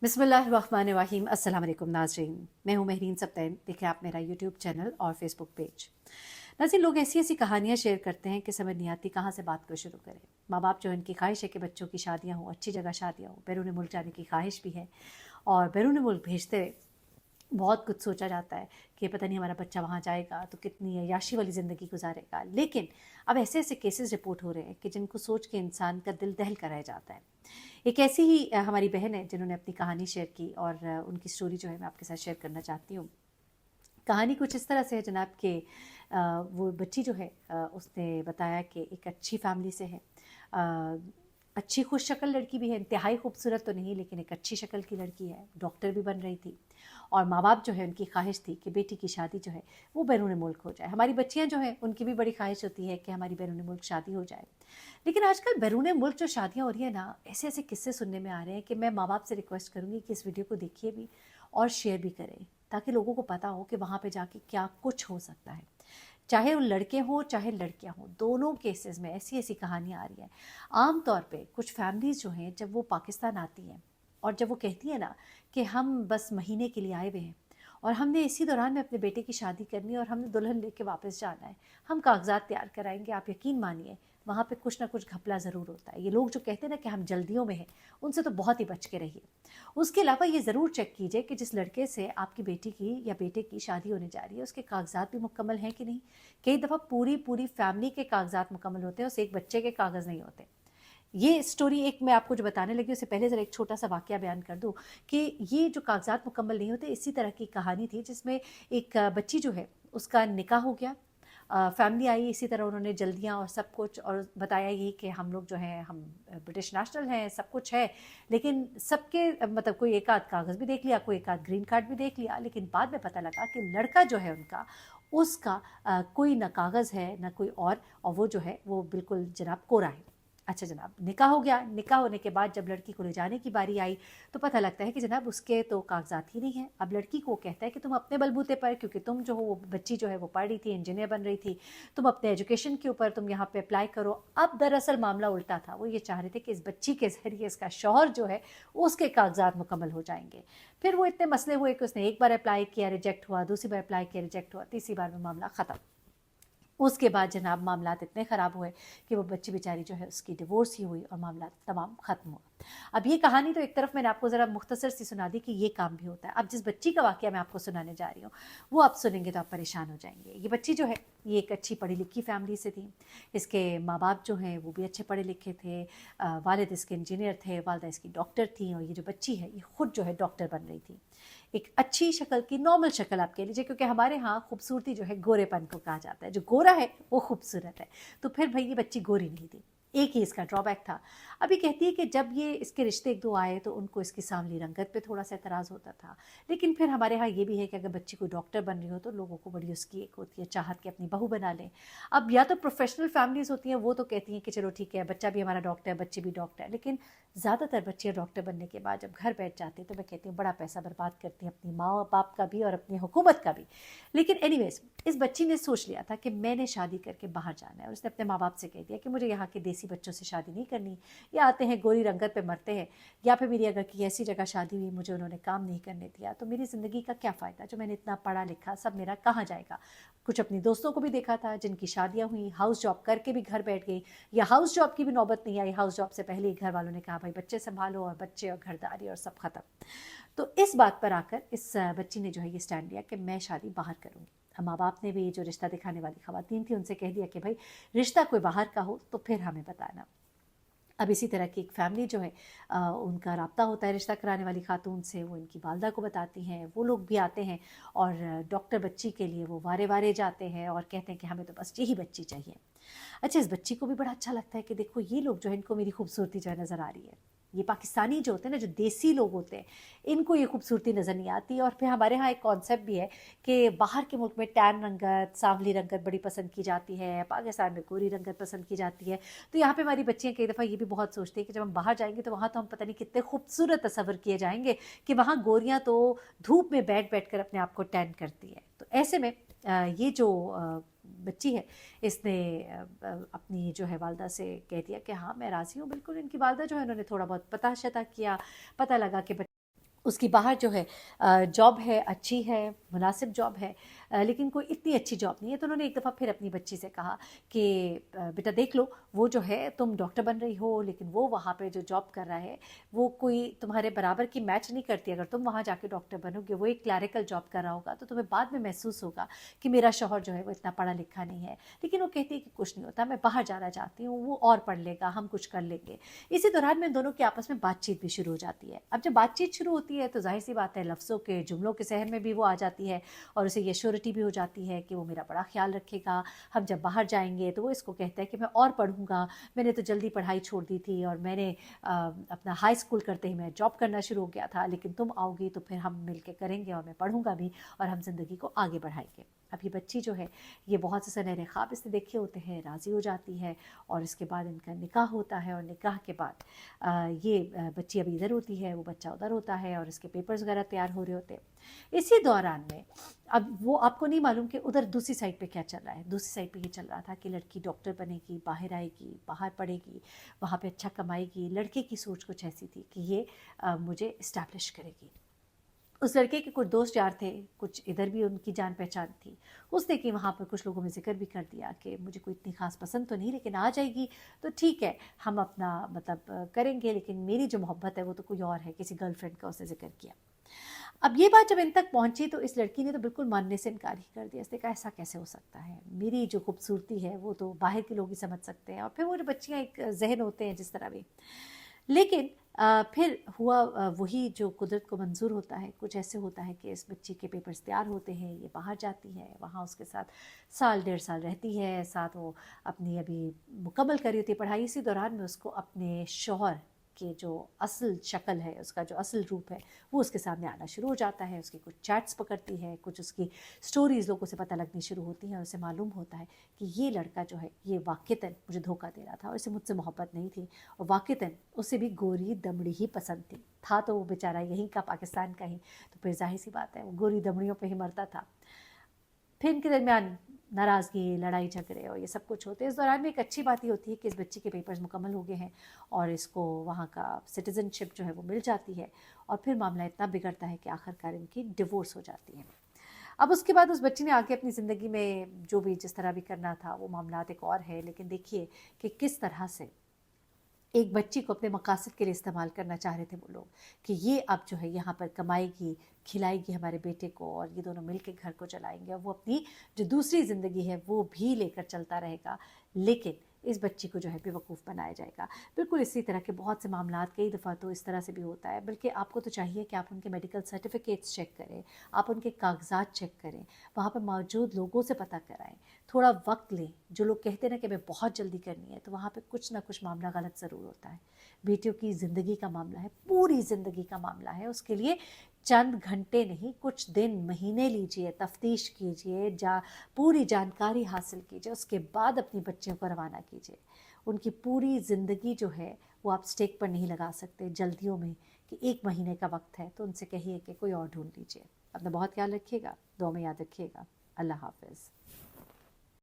बिस्मिल्लाहिर्रहमानिर्रहीम। अस्सलाम वालेकुम नाज़रीन, मैं हूँ महरीन सब्तैन। देखें आप मेरा यूट्यूब चैनल और फेसबुक पेज। नाज़रीन, लोग ऐसी ऐसी कहानियाँ शेयर करते हैं कि समझ नहीं आती कहाँ से बात को शुरू करें। माँ बाप जो इनकी ख्वाहिश है कि बच्चों की शादियाँ हों, अच्छी जगह शादियाँ हों, बैरून मुल्क जाने की ख्वाहिश भी है और बैरून मुल्क भेजते बहुत कुछ सोचा जाता है कि पता नहीं हमारा बच्चा वहाँ जाएगा तो कितनी अय्याशी वाली ज़िंदगी गुजारेगा। लेकिन अब ऐसे ऐसे केसेस रिपोर्ट हो रहे हैं कि जिनको सोच के इंसान का दिल दहल कर रह जाता है। एक ऐसी ही हमारी बहन है जिन्होंने अपनी कहानी शेयर की और उनकी स्टोरी जो है मैं आपके साथ शेयर करना चाहती हूँ। कहानी कुछ इस तरह से है जनाब कि वो बच्ची जो है उसने बताया कि एक अच्छी फैमिली से है। अच्छी खुश शक्ल लड़की भी है, इंतहाई खूबसूरत तो नहीं लेकिन एक अच्छी शक्ल की लड़की है, डॉक्टर भी बन रही थी और माँ बाप जो है उनकी ख्वाहिश थी कि बेटी की शादी जो है वो बैरून मुल्क हो जाए। हमारी बच्चियाँ जो हैं उनकी भी बड़ी ख्वाहिश होती है कि हमारी बैरून मुल्क शादी हो जाए। लेकिन आजकल बैरून मुल्क जो शादियाँ हो रही है ना, ऐसे ऐसे किस्से सुनने में आ रहे हैं कि मैं माँ बाप से रिक्वेस्ट करूँगी कि इस वीडियो को देखिए भी और शेयर भी करें ताकि लोगों को पता हो कि वहाँ पे जाके क्या कुछ हो सकता है। चाहे वो लड़के हों चाहे लड़कियां हों, दोनों केसेस में ऐसी ऐसी कहानियाँ आ रही हैं। आम तौर पे कुछ फैमिलीज़ जो हैं जब वो पाकिस्तान आती हैं और जब वो कहती हैं ना कि हम बस महीने के लिए आए हुए हैं और हमने इसी दौरान में अपने बेटे की शादी करनी है और हमने दुल्हन लेके वापस जाना है, हम कागजात तैयार कराएंगे, आप यकीन मानिए वहाँ पे कुछ ना कुछ घपला ज़रूर होता है। ये लोग जो कहते हैं ना कि हम जल्दियों में हैं, उनसे तो बहुत ही बच के रहिए। उसके अलावा ये ज़रूर चेक कीजिए कि जिस लड़के से आपकी बेटी की या बेटे की शादी होने जा रही है उसके कागजात भी मुकम्मल हैं कि नहीं। कई दफ़ा पूरी पूरी फैमिली के कागजात मुकम्मल होते हैं, उस एक बच्चे के कागज़ नहीं होते। ये स्टोरी एक मैं आपको जो बताने लगी उससे पहले ज़रा एक छोटा सा वाक़या बयान कर दूँ कि ये जो कागजात मुकम्मल नहीं होते, इसी तरह की कहानी थी जिसमें एक बच्ची जो है उसका निकाह हो गया। फैमिली आई, इसी तरह उन्होंने जल्दियाँ और सब कुछ और बताया यही कि हम लोग जो हैं हम ब्रिटिश नेशनल हैं, सब कुछ है। लेकिन सबके मतलब कोई एक आध कागज़ भी देख लिया, कोई एक आध ग्रीन कार्ड भी देख लिया, लेकिन बाद में पता लगा कि लड़का जो है उनका उसका कोई ना कागज़ है ना कोई और वो जो है वो बिल्कुल जनाब कोरा है। अच्छा जनाब, निकाह हो गया। निकाह होने के बाद जब लड़की को ले जाने की बारी आई तो पता लगता है कि जनाब उसके तो कागजात ही नहीं है। अब लड़की को कहता है कि तुम अपने बलबूते पर, क्योंकि तुम जो हो वो बच्ची जो है वो पढ़ रही थी, इंजीनियर बन रही थी, तुम अपने एजुकेशन के ऊपर तुम यहाँ पे अप्लाई करो। अब दरअसल मामला उल्टा था, वो ये चाह रहे थे कि इस बच्ची के ज़रिए इसका शौहर जो है उसके कागजात मुकम्मल हो जाएंगे। फिर वो इतने मसले हुए कि उसने एक बार अप्लाई किया, रिजेक्ट हुआ, दूसरी बार अप्लाई किया, रिजेक्ट हुआ, तीसरी बार में मामला ख़त्म। उसके बाद जनाब मामलात इतने ख़राब हुए कि वो बच्ची बेचारी जो है उसकी डिवोर्स ही हुई और मामला तमाम ख़त्म हुआ। अब ये कहानी तो एक तरफ मैंने आपको ज़रा मुख्तसर सी सुना दी कि ये काम भी होता है। अब जिस बच्ची का वाक़या मैं आपको सुनाने जा रही हूँ वो आप सुनेंगे तो आप परेशान हो जाएंगे। ये बच्ची जो है ये एक अच्छी पढ़ी लिखी फैमिली से थी। इसके माँ बाप जो हैं वो भी अच्छे पढ़े लिखे थे। वालिद इसके इंजीनियर थे, वालदा इसकी डॉक्टर थी और ये जो बच्ची है ये ख़ुद जो है डॉक्टर बन रही थी। एक अच्छी शक्ल की, नॉर्मल शक्ल आप कह लीजिए, क्योंकि हमारे यहाँ खूबसूरती जो है गोरेपन को कहा जाता है, जो गोरा है वो खूबसूरत है। तो फिर भाई ये बच्ची गोरी नहीं थी, एक ही इसका ड्रॉबैक था। अभी कहती है कि जब ये इसके रिश्ते एक दो आए तो उनको इसकी सांवली रंगत पे थोड़ा सा एतराज़ होता था। लेकिन फिर हमारे यहाँ ये भी है कि अगर बच्ची कोई डॉक्टर बन रही हो तो लोगों को बड़ी उसकी एक होती है चाहत कि अपनी बहू बना लें। अब या तो प्रोफेशनल फैमिलीज़ होती हैं, वो तो कहती हैं कि चलो ठीक है बच्चा भी हमारा डॉक्टर है, बच्ची भी डॉक्टर है। लेकिन ज़्यादातर बच्चियाँ डॉक्टर बनने के बाद जब घर बैठ जाती हैं तो मैं कहती हूँ बड़ा पैसा बर्बाद करती हैं, अपनी माँ बाप का भी और अपनी हुकूमत का भी। लेकिन एनीवेज इस बच्ची ने सोच लिया था कि मैंने शादी करके बाहर जाना है और उसने अपने माँ बाप से कह दिया कि मुझे यहाँ के देसी बच्चों से शादी नहीं करनी। ये आते हैं गोरी रंगत पे मरते हैं, या फिर मेरी अगर की ऐसी जगह शादी हुई मुझे उन्होंने काम नहीं करने दिया तो मेरी ज़िंदगी का क्या फ़ायदा, जो मैंने इतना पढ़ा लिखा सब मेरा कहाँ जाएगा। कुछ अपनी दोस्तों को भी देखा था जिनकी शादियाँ हुई, हाउस जॉब करके भी घर बैठ गई, या हाउस जॉब की भी नौबत नहीं आई, हाउस जॉब से पहले ही घर वालों ने कहा भाई बच्चे संभालो, और बच्चे और घरदारी और सब ख़त्म। तो इस बात पर आकर इस बच्ची ने जो है ये स्टैंड लिया कि मैं शादी बाहर करूँगी। माँ बाप ने भी जो रिश्ता दिखाने वाली ख़वातीन थी उनसे कह दिया कि भाई रिश्ता कोई बाहर का हो तो फिर हमें बताना। अब इसी तरह की एक फ़ैमिली जो है उनका राब्ता होता है रिश्ता कराने वाली खातून से, वो इनकी वालदा को बताती हैं, वो लोग भी आते हैं और डॉक्टर बच्ची के लिए वो वारे वारे जाते हैं और कहते हैं कि हमें तो बस यही बच्ची चाहिए। अच्छा, इस बच्ची को भी बड़ा अच्छा लगता है कि देखो ये लोग जो है इनको मेरी खूबसूरती जो है नज़र आ रही है। ये पाकिस्तानी जो होते हैं ना, जो देसी लोग होते हैं, इनको ये खूबसूरती नज़र नहीं आती। और फिर हमारे यहाँ एक कॉन्सेप्ट भी है कि बाहर के मुल्क में टैन रंगत, सांवली रंगत बड़ी पसंद की जाती है, पाकिस्तान में गोरी रंगत पसंद की जाती है। तो यहाँ पे हमारी बच्चियाँ कई दफ़ा ये भी बहुत सोचती हैं कि जब हम बाहर जाएंगे तो वहाँ तो हम पता नहीं कितने खूबसूरत तस्वर किए जाएंगे कि वहाँ गोरियाँ तो धूप में बैठ बैठ कर अपने आप को टैन करती है। तो ऐसे में ये जो बच्ची है इसने अपनी जो है वालदा से कह दिया कि हाँ मैं राज़ी हूँ बिल्कुल। इनकी वालदा जो है उन्होंने थोड़ा बहुत पता शता किया, पता लगा कि उसकी बाहर जो है जॉब है, अच्छी है, मुनासिब जॉब है, लेकिन कोई इतनी अच्छी जॉब नहीं है। तो उन्होंने एक दफ़ा फिर अपनी बच्ची से कहा कि बेटा देख लो, वो जो है तुम डॉक्टर बन रही हो, लेकिन वो वहाँ पे जो जॉब कर रहा है वो कोई तुम्हारे बराबर की मैच नहीं करती। अगर तुम वहाँ जाके डॉक्टर बनोगे, वो एक क्लैरिकल जॉब कर रहा होगा, तो तुम्हें बाद में महसूस होगा कि मेरा शौहर जो है वो इतना पढ़ा लिखा नहीं है। लेकिन वो कहती है कि कुछ नहीं होता, मैं बाहर जाना चाहती हूँ, वो और पढ़ लेगा, हम कुछ कर लेंगे। इसी दौरान में दोनों के आपस में बातचीत भी शुरू हो जाती है। अब जब बातचीत शुरू होती है तो जाहिर सी बात है, लफ्ज़ों के, जुमलों के सहर में भी वो आ जाती है और उसे ये श्योरिटी भी हो जाती है कि वो मेरा बड़ा ख्याल रखेगा। हम जब बाहर जाएंगे तो वो इसको कहता है कि मैं और पढ़ूंगा, मैंने तो जल्दी पढ़ाई छोड़ दी थी और मैंने अपना हाई स्कूल करते ही मैं जॉब करना शुरू हो गया था, लेकिन तुम आओगी तो फिर हम मिल के करेंगे और मैं पढ़ूंगा भी और हम ज़िंदगी को आगे बढ़ाएंगे। अब ये बच्ची जो है, ये बहुत से सुनहरे ख्वाब इसने देखे होते हैं, राज़ी हो जाती है और इसके बाद इनका निकाह होता है। और निकाह के बाद ये बच्ची अभी इधर होती है, वो बच्चा उधर होता है और इसके पेपर्स वगैरह तैयार हो रहे होते हैं। इसी दौरान में अब वो आपको नहीं मालूम कि उधर दूसरी साइड पे क्या चल रहा है। दूसरी साइड पे ये चल रहा था कि लड़की डॉक्टर बनेगी, बाहर आएगी, बाहर पढ़ेगी, वहाँ पे अच्छा कमाएगी। लड़के की सोच कुछ ऐसी थी कि ये मुझे इस्टेब्लिश करेगी। उस लड़के के कुछ दोस्त यार थे, कुछ इधर भी उनकी जान पहचान थी। उसने कि वहाँ पर कुछ लोगों में जिक्र भी कर दिया कि मुझे कोई इतनी खास पसंद तो नहीं, लेकिन आ जाएगी तो ठीक है, हम अपना मतलब करेंगे, लेकिन मेरी जो मोहब्बत है वो तो कोई और है, किसी गर्लफ्रेंड का उसने जिक्र किया। अब ये बात जब इन तक पहुंची तो इस लड़की ने तो बिल्कुल मानने से इनकार ही कर दिया। इसने कहा ऐसा कैसे हो सकता है, मेरी जो खूबसूरती है वो तो बाहर के लोग ही समझ सकते हैं, और फिर वो जो बच्चियाँ एक जहन होते हैं जिस तरह भी। लेकिन फिर हुआ वही जो कुदरत को मंजूर होता है। कुछ ऐसे होता है कि इस बच्ची के पेपर्स तैयार होते हैं, ये बाहर जाती है, वहाँ उसके साथ साल 1.5 साल रहती है, साथ वो अपनी अभी मुकम्मल कर रही होती है पढ़ाई। इसी दौरान में उसको अपने शौहर के जो असल शक्ल है, उसका जो असल रूप है, वो उसके सामने आना शुरू हो जाता है। उसकी कुछ चैट्स पकड़ती है, कुछ उसकी स्टोरीज़ लोगों से पता लगनी शुरू होती हैं और उसे मालूम होता है कि ये लड़का जो है ये वाक़तन मुझे धोखा दे रहा था और इसे मुझसे मोहब्बत नहीं थी, और वाक़तन उसे भी गोरी दमड़ी ही पसंद थी। था तो वो बेचारा यहीं का, पाकिस्तान का ही, तो फिर जाहिर सी बात है वो गोरी दमड़ियों पे ही मरता था। फिर इनके दरमियान नाराज़गी, लड़ाई झगड़े और ये सब कुछ होते हैं। इस दौरान में एक अच्छी बात ये होती है कि इस बच्ची के पेपर्स मुकम्मल हो गए हैं और इसको वहाँ का सिटीज़नशिप जो है वो मिल जाती है, और फिर मामला इतना बिगड़ता है कि आखिरकार इनकी डिवोर्स हो जाती है। अब उसके बाद उस बच्ची ने आगे अपनी ज़िंदगी में जो भी जिस तरह भी करना था वो मामलात एक और है, लेकिन देखिए कि किस तरह से एक बच्ची को अपने मकासद के लिए इस्तेमाल करना चाह रहे थे वो लोग, कि ये अब जो है यहाँ पर कमाएगी, खिलाएगी हमारे बेटे को, और ये दोनों मिलकर घर को चलाएंगे, और वो अपनी जो दूसरी ज़िंदगी है वो भी लेकर चलता रहेगा, लेकिन इस बच्ची को जो है बेवकूफ़ बनाया जाएगा। बिल्कुल इसी तरह के बहुत से मामलात कई दफ़ा तो इस तरह से भी होता है। बल्कि आपको तो चाहिए कि आप उनके मेडिकल सर्टिफिकेट्स चेक करें, आप उनके कागजात चेक करें, वहाँ पर मौजूद लोगों से पता कराएं, थोड़ा वक्त लें। जो लोग कहते हैं ना कि हमें बहुत जल्दी करनी है, तो वहाँ पे कुछ ना कुछ मामला गलत ज़रूर होता है। बेटियों की ज़िंदगी का मामला है, पूरी ज़िंदगी का मामला है। उसके लिए चंद घंटे नहीं, कुछ दिन, महीने लीजिए, तफ्तीश कीजिए, पूरी जानकारी हासिल कीजिए, उसके बाद अपनी बच्चियों को रवाना कीजिए। उनकी पूरी ज़िंदगी जो है वो आप स्टेक पर नहीं लगा सकते जल्दियों में कि 1 महीने का वक्त है तो उनसे कहिए कि कोई और ढूंढ लीजिए। अपना बहुत ख्याल रखिएगा, दुआ में याद रखिएगा। अल्लाह हाफ़िज़।